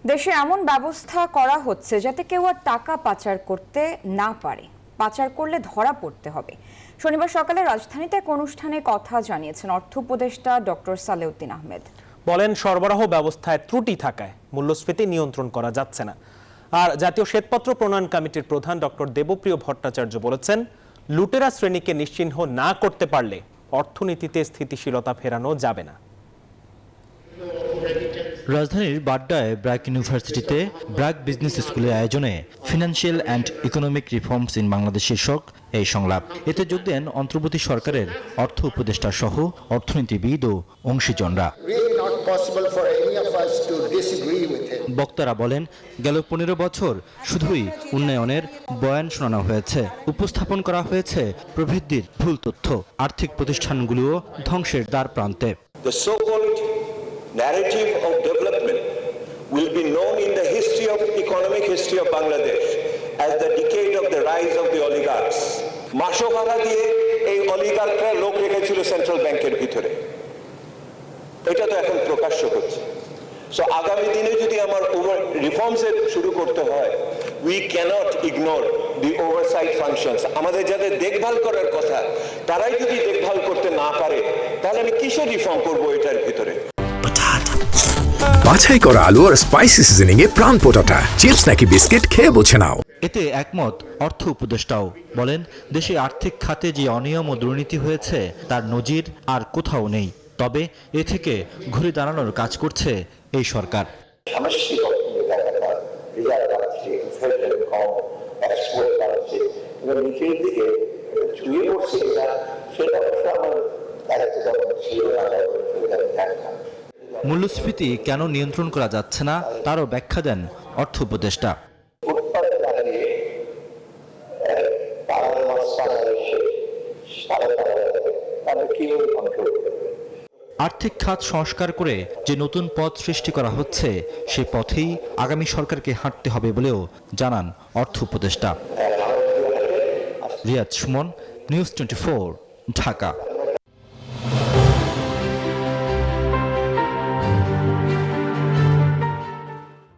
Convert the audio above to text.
দেশে এমন ব্যবস্থা করা হচ্ছে যাতে কেউ আর টাকা পাচার করতে না পারে, পাচার করলে ধরা পড়তে হবে। শনিবার সকালে রাজধানীতে এক অনুষ্ঠানে কথা জানিয়েছেন অর্থ উপদেষ্টা ডক্টর সালেউদ্দিন আহমেদ। বলেন, সরবরাহ ব্যবস্থায় ত্রুটি থাকায় মূল্যস্ফীতি নিয়ন্ত্রণ করা যাচ্ছে না। আর জাতীয় শ্বেতপত্র প্রণয়ন কমিটির প্রধান ডক্টর দেবপ্রিয় ভট্টাচার্য বলেছেন, লুটেরা শ্রেণীকে নিশ্চিহ্ন না করতে পারলে অর্থনীতিতে স্থিতিশীলতা ফেরানো যাবে না। রাজধানীর বাড্ডায় ব্র্যাক ইউনিভার্সিটিতে ব্র্যাক বিজনেস স্কুলের আয়োজনে financial and economic reforms in Bangladesh শীর্ষক এই সংলাপ। এতে যোগ দেন অন্তর্বর্তী সরকারের অর্থ উপদেষ্টা সহ অর্থনীতিবিদ ও অংশীজনরা। বক্তারা বলেন, গেল 15 বছর শুধুই উন্নয়নের বয়ান শোনানো হয়েছে, উপস্থাপন করা হয়েছে প্রবৃদ্ধির ভুল তথ্য, আর্থিক প্রতিষ্ঠানগুলোও ধ্বংসের দ্বার প্রান্তে। Narrative of development will be known in the economic history of Bangladesh as the decade of the rise of the oligarchs. মাসো ভাড়া দিয়ে এই অলিগার্করা লোক রেখেছিল সেন্ট্রাল ব্যাংকের ভিতরে, এটা তো এখন প্রকাশ্য হচ্ছে। সো আগামী দিনে যদি আমার রিফর্মস শুরু করতে হয়, we cannot ignore the oversight functions. আমাদের যাদের দেখভাল করার কথা তারাই যদি দেখভাল করতে না পারে, তাহলে আমি কিসের রিফর্ম করবো এটার ভিতরে? বাছাই করা আলু আর স্পাইসি সিজনিং এ প্রাণ পোটাটা চিপস নাকি বিস্কিট খেয়ে বোঝে নাও। এতে একমত অর্থ উপদেষ্টাও। বলেন, দেশে আর্থিক খাতে যে অনিয়ম ও দুর্নীতি হয়েছে তার নজির আর কোথাও নেই। তবে এ থেকে ঘুরে দাঁড়ানোর কাজ করছে এই সরকার। মূল্যস্ফীতি কেন নিয়ন্ত্রণ করা যাচ্ছে না তারও ব্যাখ্যা দেন অর্থ উপদেষ্টা। আর্থিক খাত সংস্কার করে যে নতুন পথ সৃষ্টি করা হচ্ছে সে পথেই আগামী সরকারকে হাঁটতে হবে বলেও জানান অর্থ উপদেষ্টা। রিয়াদ সুমন, নিউজ 24, ঢাকা।